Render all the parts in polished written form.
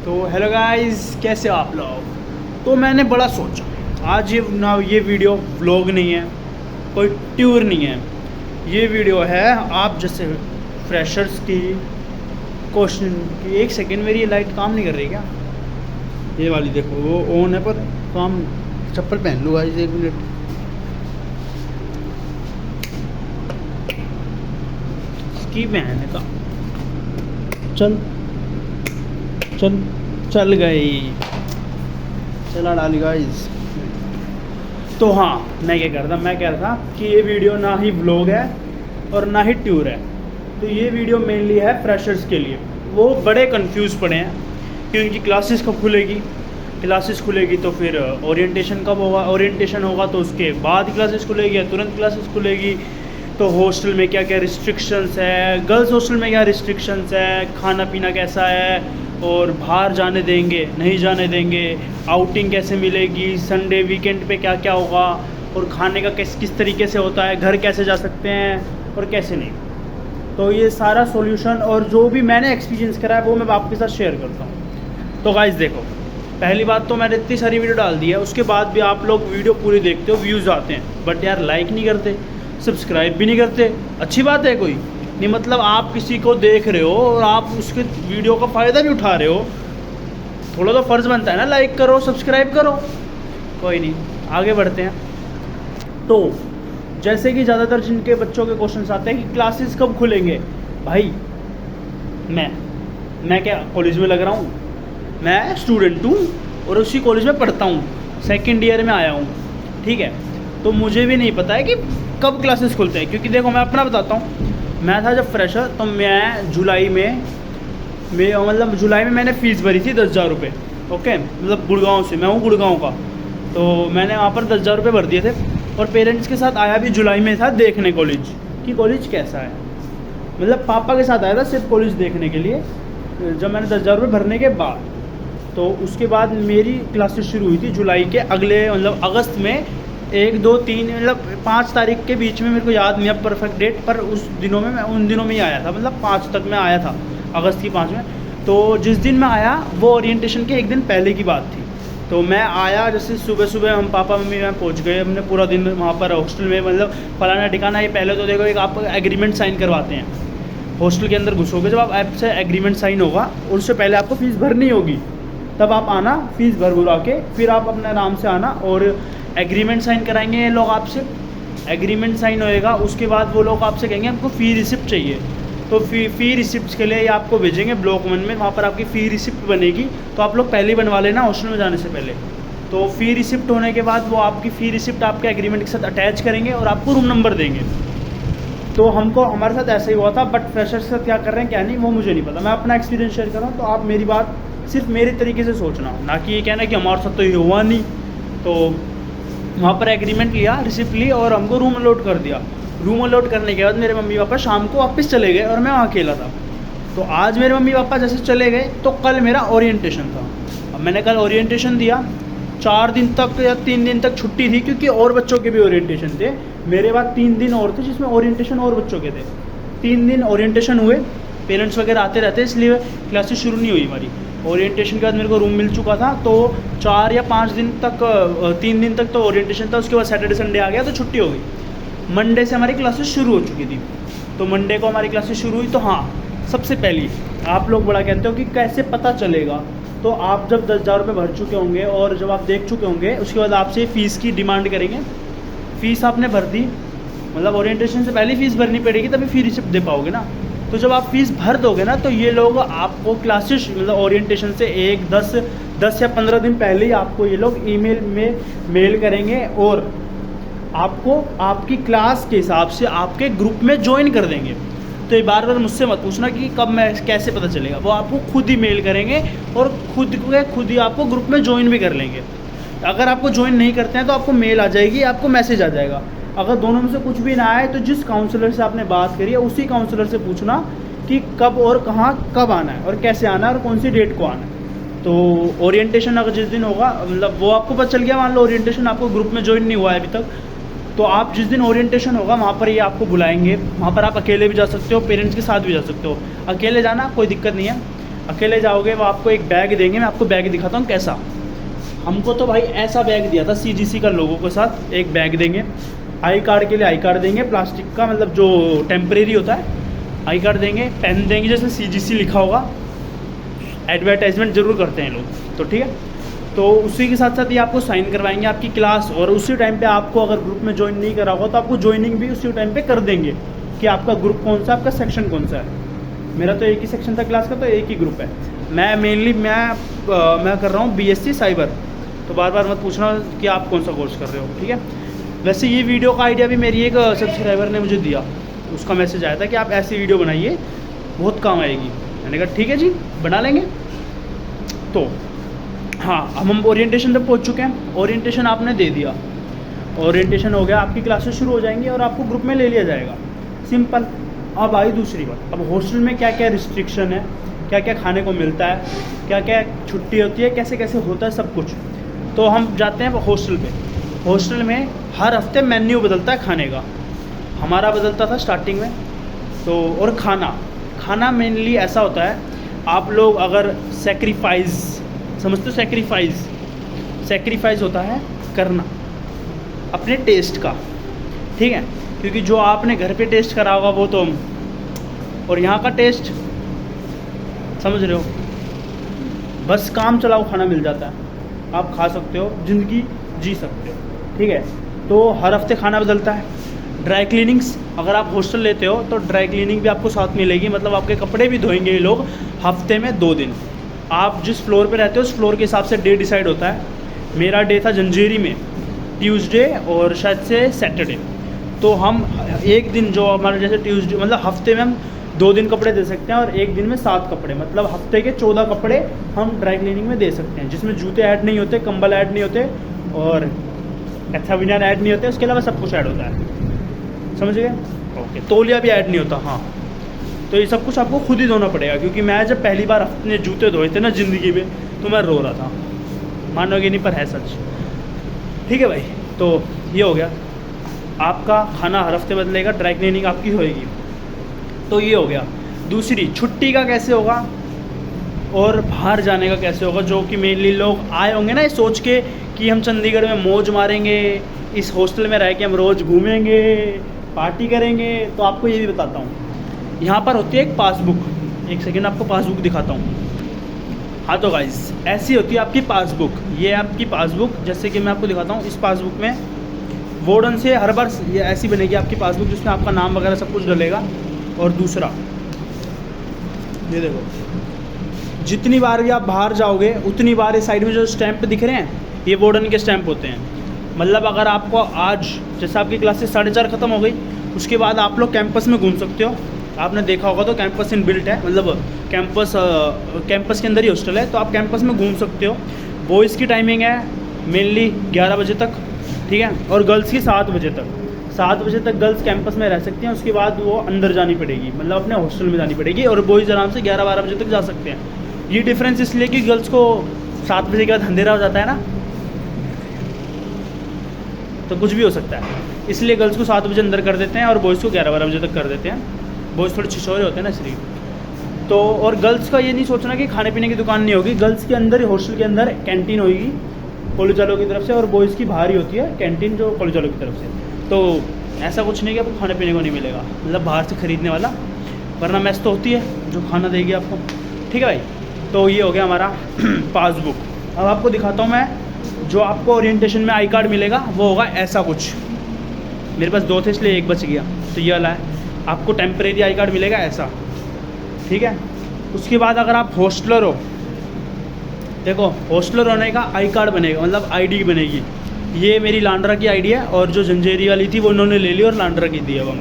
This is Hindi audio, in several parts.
तो हेलो गाइस, कैसे हो आप लोग। तो मैंने बड़ा सोचा आज ये वीडियो व्लॉग नहीं है, कोई टूर नहीं है। ये वीडियो है आप जैसे फ्रेशर्स की क्वेश्चन की। एक सेकेंड, मेरी ये लाइट काम नहीं कर रही क्या? ये वाली देखो, वो ऑन है पर काम। चप्पल पहन लूँ गाइस, 1 मिनट। इसकी पहन का चल चल चल गई, चला डाली गाइस। तो हाँ, मैं क्या कर रहा था, मैं कह रहा था कि ये वीडियो ना ही व्लॉग है और ना ही टूर है। तो ये वीडियो मेनली है फ्रेशर्स के लिए। वो बड़े कंफ्यूज पड़े हैं कि उनकी क्लासेस कब खुलेगी। क्लासेस खुलेगी तो फिर ओरिएंटेशन कब होगा, ओरिएंटेशन होगा तो उसके बाद क्लासेस खुलेगी या तुरंत क्लासेस खुलेगी। तो हॉस्टल में क्या क्या रिस्ट्रिक्शंस है, गर्ल्स हॉस्टल में क्या रिस्ट्रिक्शंस है, खाना पीना कैसा है, और बाहर जाने देंगे नहीं जाने देंगे, आउटिंग कैसे मिलेगी, संडे वीकेंड पे क्या क्या होगा, और खाने का किस तरीके से होता है, घर कैसे जा सकते हैं और कैसे नहीं। तो ये सारा सॉल्यूशन और जो भी मैंने एक्सपीरियंस करा है वो मैं आपके साथ शेयर करता हूँ। तो गाइस देखो, पहली बात तो मैंने इतनी सारी वीडियो डाल दी है, उसके बाद भी आप लोग वीडियो पूरी देखते हो, व्यूज़ आते हैं, बट यार लाइक नहीं करते, सब्सक्राइब भी नहीं करते। अच्छी बात है कोई नहीं, मतलब आप किसी को देख रहे हो और आप उसके वीडियो का फ़ायदा भी उठा रहे हो, थोड़ा तो फ़र्ज़ बनता है ना, लाइक करो सब्सक्राइब करो। कोई नहीं, आगे बढ़ते हैं। तो जैसे कि ज़्यादातर जिनके बच्चों के क्वेश्चंस आते हैं कि क्लासेस कब खुलेंगे। भाई मैं क्या कॉलेज में लग रहा हूँ? मैं स्टूडेंट हूँ और उसी कॉलेज में पढ़ता हूँ, सेकेंड ईयर में आया हूँ, ठीक है। तो मुझे भी नहीं पता है कि कब क्लासेस खुलते हैं, क्योंकि देखो मैं अपना बताता हूँ। मैं था जब फ्रेशर, तो मैं जुलाई में मैंने फ़ीस भरी थी 10,000 रुपये। ओके, मतलब गुड़गांव से, मैं हूँ गुड़गांव का, तो मैंने वहाँ पर 10,000 रुपये भर दिए थे। और पेरेंट्स के साथ आया भी जुलाई में था देखने कॉलेज कि कॉलेज कैसा है। मतलब पापा के साथ आया था सिर्फ कॉलेज देखने के लिए, जब मैंने 10,000 रुपये भरने के बाद। तो उसके बाद मेरी क्लासेस शुरू हुई थी जुलाई के अगले, मतलब अगस्त में 1, 2, 3, मतलब 5 तारीख के बीच में, मेरे को याद नहीं अब परफेक्ट डेट, पर उस दिनों में मैं उन दिनों में ही आया था, मतलब 5 तक मैं आया था, अगस्त की 5 में। तो जिस दिन मैं आया वो ओरिएंटेशन के एक दिन पहले की बात थी। तो मैं आया, जैसे सुबह सुबह हम पापा मम्मी मैं पहुंच गए, हमने पूरा दिन वहाँ पर हॉस्टल में, मतलब फलाना ठिकाना। ये पहले तो देखो, एक आप एग्रीमेंट साइन करवाते हैं हॉस्टल के अंदर घुसोगे, जब आप ऐप से एग्रीमेंट साइन होगा, उससे पहले आपको फ़ीस भरनी होगी, तब आप आना, फ़ीस भर के फिर आप अपने आराम से आना और एग्रीमेंट साइन कराएंगे ये लोग आपसे। एग्रीमेंट साइन होएगा, उसके बाद वो लोग आपसे कहेंगे हमको फ़ी रिसिप्ट चाहिए। तो फ़ी रिसिप्ट के लिए आपको भेजेंगे ब्लॉक 1 में, वहाँ पर आपकी फ़ी रिसिप्ट बनेगी। तो आप लोग पहले ही बनवा लेना हॉस्टल में जाने से पहले। तो फ़ी रिसिप्ट होने के बाद वो आपकी फ़ी रिसिप्ट आपके एग्रीमेंट के साथ अटैच करेंगे और आपको रूम नंबर देंगे। तो हमारे साथ ऐसा ही हुआ था, बट फ्रेशर्स के साथ क्या कर रहे हैं क्या नहीं वो मुझे नहीं पता। मैं अपना एक्सपीरियंस शेयर कर रहा हूँ, तो आप मेरी बात सिर्फ मेरे तरीके से सोचना, ना कि ये कहना कि हमारे साथ तो ये हुआ नहीं। तो वहाँ पर एग्रीमेंट लिया, रिसिप्ट ली और हमको रूम अलॉट कर दिया। रूम अलॉट करने के बाद मेरे मम्मी पापा शाम को वापस चले गए और मैं वहाँ अकेला था। तो आज मेरे मम्मी पापा जैसे चले गए, तो कल मेरा ओरिएंटेशन था। अब मैंने कल ओरिएंटेशन दिया, 4 दिन तक या 3 दिन तक छुट्टी थी, क्योंकि और बच्चों के भी ओरिएंटेशन थे। मेरे बाद 3 दिन और थे जिसमें ओरिएंटेशन और बच्चों के थे। 3 दिन ओरिएंटेशन हुए, पेरेंट्स वगैरह आते रहते, इसलिए क्लासेस शुरू नहीं हुई हमारी। ओरिएंटेशन के बाद मेरे को रूम मिल चुका था, तो 4 या 5 दिन तक, 3 दिन तक तो ओरिएंटेशन था। उसके बाद सैटरडे संडे आ गया तो छुट्टी हो गई। मंडे से हमारी क्लासेस शुरू हो चुकी थी। तो मंडे को हमारी क्लासेस शुरू हुई। तो हाँ, सबसे पहली आप लोग बड़ा कहते हो कि कैसे पता चलेगा। तो आप जब 10,000 रुपये भर चुके होंगे और जब आप देख चुके होंगे, उसके बाद आपसे फ़ीस की डिमांड करेंगे। फ़ीस आपने भर दी, मतलब ओरिएंटेशन से पहले फ़ीस भरनी पड़ेगी, तभी फ़ी रिसिप्ट दे पाओगे ना। तो जब आप फ़ीस भर दोगे ना, तो ये लोग आपको क्लासेस, मतलब ओरिएंटेशन से 10 या 15 दिन पहले ही आपको ये लोग ईमेल में मेल करेंगे और आपको आपकी क्लास के हिसाब से आपके ग्रुप में ज्वाइन कर देंगे। तो ये बार बार मुझसे मत पूछना कि कब मैं कैसे पता चलेगा, वो आपको खुद ही मेल करेंगे और खुद ही आपको ग्रुप में ज्वाइन भी कर लेंगे। अगर आपको ज्वाइन नहीं करते हैं तो आपको मेल आ जाएगी, आपको मैसेज आ जाएगा। अगर दोनों में से कुछ भी ना आए तो जिस काउंसलर से आपने बात करी है उसी काउंसलर से पूछना कि कब और कहाँ कब आना है और कैसे आना है और कौन सी डेट को आना है। तो ओरिएंटेशन अगर जिस दिन होगा, मतलब वो आपको पता चल गया, मान लो ओरिएंटेशन आपको ग्रुप में ज्वाइन नहीं हुआ है अभी तक, तो आप जिस दिन ओरिएंटेशन होगा वहाँ पर ये आपको बुलाएंगे। वहाँ पर आप अकेले भी जा सकते हो, पेरेंट्स के साथ भी जा सकते हो। अकेले जाना कोई दिक्कत नहीं है, अकेले जाओगे वो आपको एक बैग देंगे, मैं आपको बैग दिखाता हूँ कैसा। हमको तो भाई ऐसा बैग दिया था CGC का लोगों के साथ, एक बैग देंगे, आई कार्ड के लिए आई कार्ड देंगे प्लास्टिक का, मतलब जो टेम्परेरी होता है, आई कार्ड देंगे, पेन देंगे जैसे CGC लिखा होगा, एडवर्टाइजमेंट ज़रूर करते हैं लोग, तो ठीक है। तो उसी के साथ साथ ये आपको साइन करवाएंगे आपकी क्लास, और उसी टाइम पे आपको अगर ग्रुप में ज्वाइन नहीं करा होगा तो आपको ज्वाइनिंग भी उसी टाइम पे कर देंगे कि आपका ग्रुप कौन सा, आपका सेक्शन कौन सा है। मेरा तो एक ही सेक्शन था क्लास का, तो एक ही ग्रुप है। मैं मेनली मैं कर रहा हूँ BSc साइबर, तो बार बार मत पूछना कि आप कौन सा कोर्स कर रहे हो, ठीक है। वैसे ये वीडियो का आइडिया भी मेरी एक सब्सक्राइबर ने मुझे दिया, उसका मैसेज आया था कि आप ऐसी वीडियो बनाइए, बहुत काम आएगी। मैंने कहा ठीक है जी, बना लेंगे। तो हाँ, अब हम ओरिएंटेशन तक पहुँच चुके हैं। ओरिएंटेशन आपने दे दिया, ओरिएंटेशन हो गया, आपकी क्लासेस शुरू हो जाएंगी और आपको ग्रुप में ले लिया जाएगा, सिंपल। अब आई दूसरी बात, अब हॉस्टल में क्या क्या रिस्ट्रिक्शन है, क्या क्या खाने को मिलता है, क्या क्या छुट्टी होती है, कैसे कैसे होता है सब कुछ। तो हम जाते हैं हॉस्टल पे। हॉस्टल में हर हफ्ते मेन्यू बदलता है खाने का, हमारा बदलता था स्टार्टिंग में। तो और खाना मेनली ऐसा होता है, आप लोग अगर सेक्रीफाइस समझते हो, सेक्रीफाइस होता है करना अपने टेस्ट का, ठीक है, क्योंकि जो आपने घर पे टेस्ट करा होगा वो तो, और यहाँ का टेस्ट समझ रहे हो, बस काम चलाओ खाना मिल जाता है, आप खा सकते हो, ज़िंदगी जी सकते हो, ठीक है। तो हर हफ्ते खाना बदलता है। ड्राई क्लीनिंग्स, अगर आप हॉस्टल लेते हो तो ड्राई क्लीनिंग भी आपको साथ मिलेगी, मतलब आपके कपड़े भी धोएंगे ये लोग हफ्ते में 2 दिन। आप जिस फ्लोर पे रहते हो उस फ्लोर के हिसाब से डे डिसाइड होता है। मेरा डे था जंजीरी में ट्यूसडे और शायद से सैटरडे, तो हम एक दिन जो हमारा जैसे ट्यूसडे, मतलब हफ्ते में हम 2 दिन कपड़े दे सकते हैं और एक दिन में 7 कपड़े, मतलब हफ्ते के 14 कपड़े हम ड्राई क्लीनिंग में दे सकते हैं, जिसमें जूते ऐड नहीं होते, कंबल ऐड नहीं होते और अच्छा विनर ऐड नहीं होते, उसके अलावा सब कुछ ऐड होता है, समझ गए। ओके, तौलिया भी ऐड नहीं होता। हाँ, तो ये सब कुछ आपको खुद ही धोना पड़ेगा, क्योंकि मैं जब पहली बार अपने जूते धोए थे ना ज़िंदगी में, तो मैं रो रहा था, मानोगे नहीं पर है सच, ठीक है भाई। तो ये हो गया, आपका खाना हर हफ्ते बदलेगा, ड्राई क्लीनिंग आपकी होएगी, तो ये हो गया। दूसरी, छुट्टी का कैसे होगा और बाहर जाने का कैसे होगा, जो कि मेनली लोग आए होंगे ना ये सोच के कि हम चंडीगढ़ में मौज मारेंगे, इस हॉस्टल में रह के हम रोज़ घूमेंगे, पार्टी करेंगे। तो आपको ये भी बताता हूँ, यहाँ पर होती है एक पासबुक, एक सेकेंड आपको पासबुक दिखाता हूँ। हाँ तो गाइस, ऐसी होती है आपकी पासबुक, ये आपकी पासबुक, जैसे कि मैं आपको दिखाता हूँ। इस पासबुक में वार्डन से हर बार ये ऐसी बनेगी आपकी पासबुक, जिसमें आपका नाम वगैरह सब कुछ डलेगा। और दूसरा, ये देखो, जितनी बार भी आप बाहर जाओगे उतनी बार इस साइड में जो स्टैंप दिख रहे हैं, ये वार्डन के स्टैंप होते हैं। मतलब अगर आपको आज, जैसे आपकी क्लासेस 4:30 ख़त्म हो गई, उसके बाद आप लोग कैंपस में घूम सकते हो। आपने देखा होगा तो कैंपस इन बिल्ट है, मतलब कैंपस के अंदर ही हॉस्टल है, तो आप कैंपस में घूम सकते हो। बॉयज़ की टाइमिंग है मेनली 11 बजे तक, ठीक है, और गर्ल्स की 7 बजे तक। 7 बजे तक गर्ल्स कैंपस में रह सकती हैं, उसके बाद वो अंदर जानी पड़ेगी, मतलब अपने हॉस्टल में जानी पड़ेगी, और बॉयज़ आराम से 11-12 बजे तक जा सकते हैं। ये डिफरेंस इसलिए कि गर्ल्स को 7 बजे के बाद अंधेरा हो जाता है ना, तो कुछ भी हो सकता है, इसलिए गर्ल्स को 7 बजे अंदर कर देते हैं और बॉयज़ को 11-12 बजे तक कर देते हैं। बॉयज़ थोड़े छिछोरे होते हैं ना इसलिए। तो और गर्ल्स का ये नहीं सोचना कि खाने पीने की दुकान नहीं होगी, गर्ल्स के अंदर ही हॉस्टल के अंदर कैंटीन होगी कॉलेज वालों की तरफ से, और बॉयज़ की बाहर ही होती है कैंटीन जो कॉलेज वालों की तरफ से। तो ऐसा कुछ नहीं कि आपको खाने पीने को नहीं मिलेगा, मतलब बाहर से ख़रीदने वाला, वरना मेस तो होती है जो खाना देगी आपको, ठीक है भाई। तो ये हो गया हमारा पासबुक। अब आपको दिखाता हूँ मैं, जो आपको ओरिएंटेशन में आई कार्ड मिलेगा वो होगा ऐसा कुछ। मेरे पास 2 थे इसलिए एक बच गया, तो ये वाला है। आपको टेम्परेरी आई कार्ड मिलेगा ऐसा, ठीक है। उसके बाद अगर आप हॉस्टलर हो, देखो हॉस्टलर होने का आई कार्ड बनेगा, मतलब आईडी बनेगी। ये मेरी लांड्रा की आईडी है, और जो जंजेरी वाली थी वो उन्होंने ले ली और लांड्रा की दी है वो।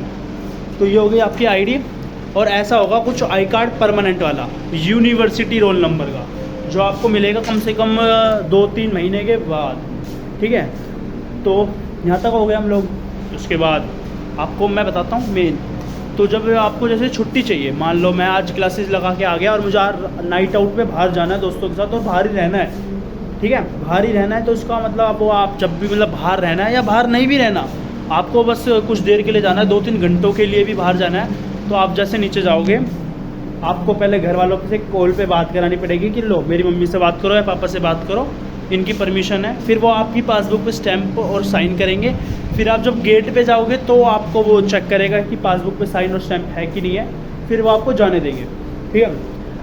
तो ये हो गई आपकी आईडी। और ऐसा होगा कुछ आई कार्ड परमानेंट वाला, यूनिवर्सिटी रोल नंबर का, जो आपको मिलेगा कम से कम 2-3 महीने के बाद, ठीक है। तो यहाँ तक हो गए हम लोग। उसके बाद आपको मैं बताता हूँ मेन, तो जब आपको जैसे छुट्टी चाहिए, मान लो मैं आज क्लासेस लगा के आ गया और मुझे नाइट आउट पे बाहर जाना है दोस्तों के साथ, और बाहर ही रहना है, ठीक है, बाहर ही रहना है। तो उसका मतलब वो आप जब भी, मतलब बाहर रहना है या बाहर नहीं भी रहना, आपको बस कुछ देर के लिए जाना है, 2-3 घंटों के लिए भी बाहर जाना है, तो आप जैसे नीचे जाओगे आपको पहले घर वालों से कॉल पे बात करानी पड़ेगी कि लो मेरी मम्मी से बात करो या पापा से बात करो, इनकी परमिशन है। फिर वो आपकी पासबुक पे स्टैंप और साइन करेंगे। फिर आप जब गेट पे जाओगे तो आपको वो चेक करेगा कि पासबुक पे साइन और स्टैंप है कि नहीं है, फिर वो आपको जाने देंगे। ठीक है।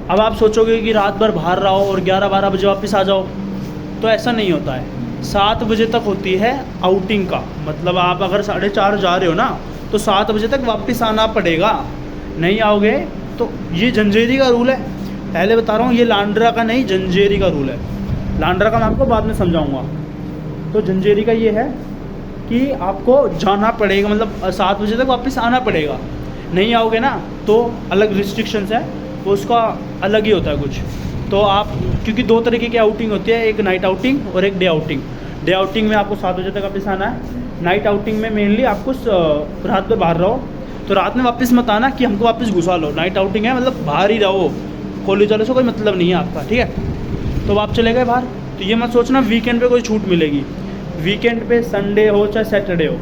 अब आप सोचोगे कि रात भर बाहर रहो और 11-12 बजे वापस आ जाओ, तो ऐसा नहीं होता है। 7 बजे तक होती है आउटिंग का, मतलब आप अगर 4:30 जा रहे हो ना तो 7 बजे तक वापस आना पड़ेगा। नहीं आओगे तो ये जंजेरी का रूल है, पहले बता रहा हूँ, ये लांड्रा का नहीं जंजेरी का रूल है। लांड्रा का मैं आपको बाद में समझाऊंगा। तो जंजेरी का ये है कि आपको जाना पड़ेगा, मतलब 7 बजे तक वापस आना पड़ेगा। नहीं आओगे ना तो अलग रिस्ट्रिक्शंस है, वो उसका अलग ही होता है कुछ। तो आप, क्योंकि 2 तरीके की आउटिंग होती है, एक नाइट आउटिंग और एक डे आउटिंग। डे आउटिंग में आपको 7 बजे तक वापस आना है। नाइट आउटिंग में मेनली आपको रात में बाहर रहो, तो रात में वापस मत आना कि हमको वापस घुसा लो। नाइट आउटिंग है मतलब बाहर ही रहो, कॉलेज वालों से कोई मतलब नहीं है आपका। ठीक है। तो आप चले गए बाहर, तो ये मत सोचना वीकेंड पे कोई छूट मिलेगी। वीकेंड पे संडे हो चाहे सैटरडे हो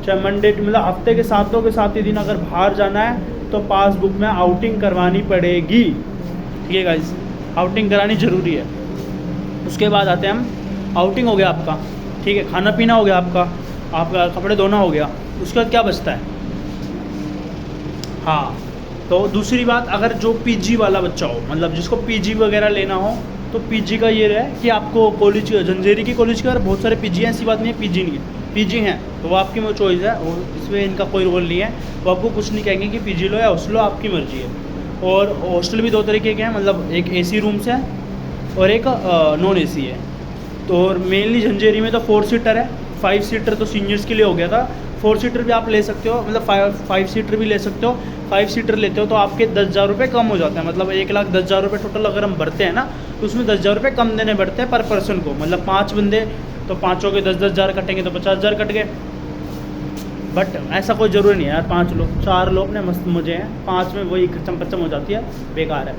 चाहे मंडे, मतलब हफ्ते के 7 दिन अगर बाहर जाना है तो पासबुक में आउटिंग करवानी पड़ेगी। ठीक है गाइस, आउटिंग करानी ज़रूरी है। उसके बाद आते हैं हम, आउटिंग हो गया आपका, ठीक है, खाना पीना हो गया आपका कपड़े धोना हो गया। उसके बाद क्या बचता है? हाँ, तो दूसरी बात, अगर जो पीजी वाला बच्चा हो, मतलब जिसको पीजी वगैरह लेना हो, तो पीजी का ये है कि आपको कॉलेज, जंजेरी की कॉलेज के बहुत सारे पीजी हैं, ऐसी बात नहीं है पीजी नहीं है, पीजी हैं, तो वो आपकी चॉइस है, वो इसमें इनका कोई रोल नहीं है। वो आपको कुछ नहीं कहेंगे कि पीजी लो या हॉस्टल लो, आपकी मर्जी है। और हॉस्टल भी 2 तरीके के हैं, मतलब एक एसी रूम्स है और एक नॉन एसी है। तो मेनली झंझेरी में तो 4 सीटर है, 5 सीटर तो सीनियर्स के लिए हो गया था। 4 सीटर भी आप ले सकते हो, मतलब 5 सीटर भी ले सकते हो। 5 सीटर लेते हो तो आपके 10,000 रुपये कम हो जाते हैं, मतलब 1,10,000 रुपये टोटल अगर हम भरते हैं ना, तो उसमें 10,000 रुपये कम देने पड़ते हैं पर पर्सन को। मतलब 5 बंदे तो 5 के 10-10 हज़ार कटेंगे तो 50,000 कट गए। बट ऐसा कोई ज़रूरी नहीं है यार, 5 लोग 4 लोग ने मस्त मज़े हैं, 5 में वही खच्चम पच्चम हो जाती है, बेकार है।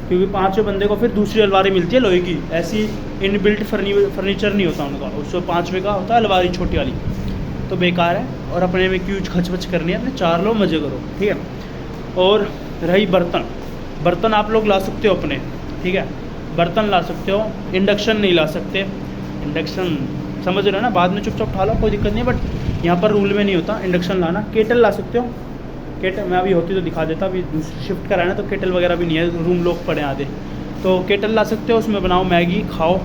क्योंकि 5वें बंदे को फिर दूसरी अलमारी मिलती है लोहे की, ऐसी इनबिल्ट फर्नीचर नहीं होता उनका, उसको 5वें का होता है अलमारी छोटी वाली, तो बेकार है। और अपने में क्यों खच करनी है, अपने 4 लोग मज़े करो। ठीक है। और रही बर्तन आप लोग ला सकते हो अपने, ठीक है, बर्तन ला सकते हो, इंडक्शन नहीं ला सकते। इंडक्शन समझ रहे हो ना, बाद में चुपचाप उठा लो, कोई दिक्कत नहीं, बट यहाँ पर रूल में नहीं होता इंडक्शन लाना। केटल ला सकते हो, केटल मैं अभी होती तो दिखा देता, अभी शिफ्ट कराना तो केटल वगैरह भी नहीं है, रूम लोग पड़े आधे, तो केटल ला सकते हो, उसमें बनाओ मैगी खाओ,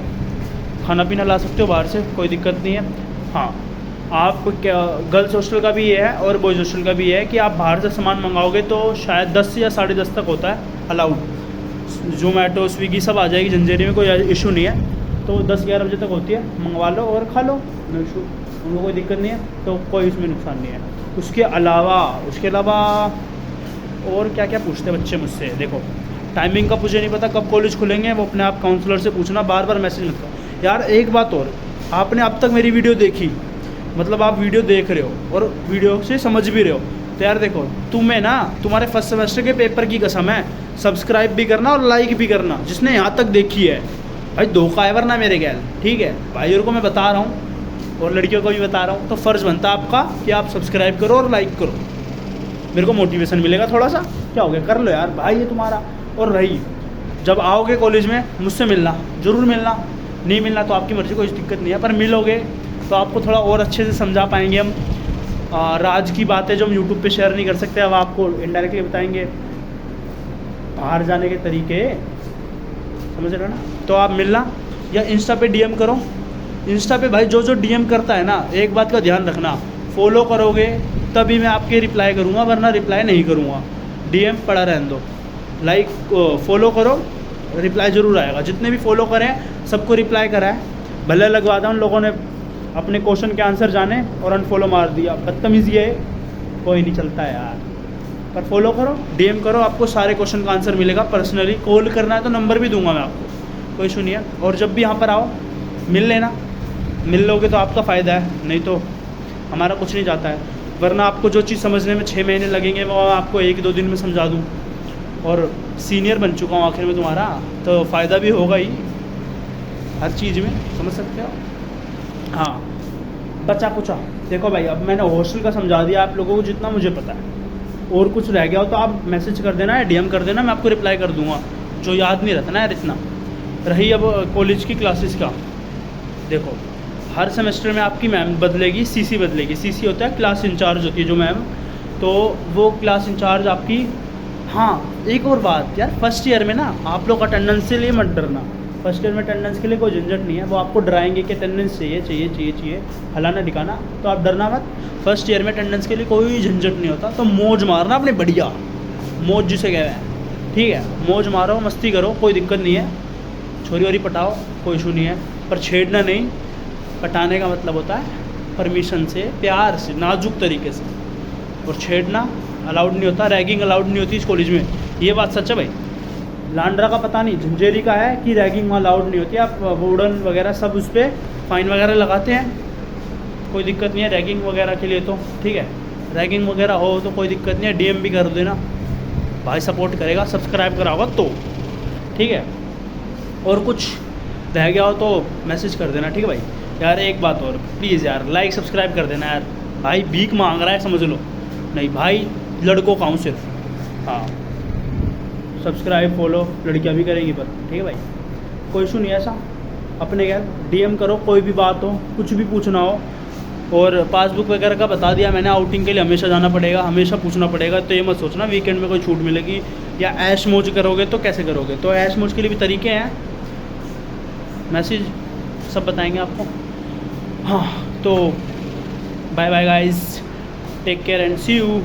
खाना पीना ला सकते हो बाहर से, कोई दिक्कत नहीं है। हाँ, आप क्या, गर्ल्स हॉस्टल का भी ये है और बॉयज़ हॉस्टल का भी ये है कि आप बाहर से सामान मंगाओगे तो शायद 10 या 10:30 तक होता है अलाउड। जोमेटो स्विगी सब आ जाएगी झंझेरी में, कोई इशू नहीं है। तो 10-11 बजे तक होती है, मंगवा लो और खा लो, नो इशू, उनको कोई दिक्कत नहीं है, तो कोई उसमें नुकसान नहीं है। उसके अलावा और क्या क्या पूछते हैं बच्चे मुझसे, देखो टाइमिंग का मुझे नहीं पता कब कॉलेज खुलेंगे, वो अपने आप काउंसलर से पूछना, बार बार मैसेज मत करो यार। एक बात और, आपने अब तक मेरी वीडियो देखी, मतलब आप वीडियो देख रहे हो और वीडियो से समझ भी रहे हो, तो यार देखो, तुम्हें ना तुम्हारे फर्स्ट सेमेस्टर के पेपर की कसम है, सब्सक्राइब भी करना और लाइक भी करना, जिसने यहाँ तक देखी है। भाई धोखा है वरना मेरे गैल, ठीक है, भाइयों को मैं बता रहा हूँ और लड़कियों को भी बता रहा हूँ, तो फ़र्ज़ बनता है आपका कि आप सब्सक्राइब करो और लाइक करो, मेरे को मोटिवेशन मिलेगा थोड़ा सा। क्या हो गया, कर लो यार भाई, ये तुम्हारा। और रही, जब आओगे कॉलेज में मुझसे मिलना, ज़रूर मिलना, नहीं मिलना तो आपकी मर्ज़ी, कोई दिक्कत नहीं है, पर मिलोगे तो आपको थोड़ा और अच्छे से समझा पाएंगे हम। राज की बातें जो हम यूट्यूब पे शेयर नहीं कर सकते, अब आपको इनडायरेक्टली बताएंगे, बाहर जाने के तरीके, समझ रहे हो ना। तो आप मिलना या इंस्टा पे डीएम करो। इंस्टा पे भाई जो डीएम करता है ना, एक बात का ध्यान रखना, फॉलो करोगे तभी मैं आपके रिप्लाई करूँगा, वरना रिप्लाई नहीं करूँगा। डीएम पड़ा रहने दो, लाइक फॉलो करो, रिप्लाई ज़रूर आएगा। जितने भी फॉलो करें सबको रिप्लाई करा है, भले लगवा था उन लोगों ने अपने क्वेश्चन के आंसर जाने और अनफॉलो मार दिया, बदतमीज़ी है, कोई नहीं चलता है यार। पर फॉलो करो, डीएम करो, आपको सारे क्वेश्चन का आंसर मिलेगा। पर्सनली कॉल करना है तो नंबर भी दूंगा मैं आपको, कोई इशू नहीं है। और जब भी यहाँ पर आओ मिल लेना, मिल लोगे तो आपका फ़ायदा है, नहीं तो हमारा कुछ नहीं जाता है। वरना आपको जो चीज़ समझने में 6 महीने लगेंगे वो आपको 1-2 दिन में समझा दूँ, और सीनियर बन चुका हूँ आखिर में तुम्हारा, तो फ़ायदा भी होगा ही हर चीज़ में, समझ सकते हो। हाँ, बचा कुचा देखो भाई, अब मैंने हॉस्टल का समझा दिया आप लोगों को जितना मुझे पता है, और कुछ रह गया हो तो आप मैसेज कर देना या डीएम कर देना, मैं आपको रिप्लाई कर दूंगा, जो याद नहीं रहता ना यार इतना। रही अब कॉलेज की क्लासेस का, देखो हर सेमेस्टर में आपकी मैम बदलेगी, सीसी बदलेगी। सीसी होता है क्लास इंचार्ज होती है जो मैम, तो वो क्लास इंचार्ज आपकी। हाँ एक और बात यार, फर्स्ट ईयर में ना आप लोग अटेंडेंस के लिए मत डरना। फर्स्ट ईयर में अटेंडेंस के लिए कोई झंझट नहीं है, वो आपको डराएंगे कि अटेंडेंस चाहिए चाहिए चाहिए चाहिए, फलाना दिखाना, तो आप डरना मत। फर्स्ट ईयर में अटेंडेंस के लिए कोई झंझट नहीं होता, तो मौज मारना अपने बढ़िया, मौज जिसे कह रहे हैं, ठीक है, मौज मारो, मस्ती करो, कोई दिक्कत नहीं है, छोरी वोरी पटाओ, कोई इशू नहीं है, पर छेड़ना नहीं। पटाने का मतलब होता है परमिशन से, प्यार से, नाजुक तरीके से, और छेड़ना अलाउड नहीं होता, रैगिंग अलाउड नहीं होती इस कॉलेज में, ये बात सच है भाई। लांड्रा का पता नहीं, झंझेरी का है कि रैगिंग अलाउड नहीं होती। आप वार्डन वगैरह सब उस पर फ़ाइन वगैरह लगाते हैं, कोई दिक्कत नहीं है रैगिंग वगैरह के लिए तो, ठीक है, रैगिंग वगैरह हो तो कोई दिक्कत नहीं है, डीएम भी कर देना, भाई सपोर्ट करेगा, सब्सक्राइब कराओगा तो, ठीक है। और कुछ रह गया हो तो मैसेज कर देना, ठीक है भाई। यार एक बात और प्लीज़ यार, लाइक सब्सक्राइब कर देना यार, भाई भीख मांग रहा है समझ लो, नहीं भाई लड़कों का हूँ सिर्फ, हाँ सब्सक्राइब फॉलो लड़कियाँ भी करेंगी पर, ठीक है भाई, कोई इशू नहीं है ऐसा। अपने क्या डीएम करो, कोई भी बात हो, कुछ भी पूछना हो। और पासबुक वगैरह का बता दिया मैंने, आउटिंग के लिए हमेशा जाना पड़ेगा, हमेशा पूछना पड़ेगा, तो ये मत सोचना वीकेंड में कोई छूट मिलेगी या ऐश मौज करोगे तो कैसे करोगे। तो ऐश मौज के लिए भी तरीके हैं, मैसेज सब बताएंगे आपको। हाँ तो bye bye guys, take care and see you.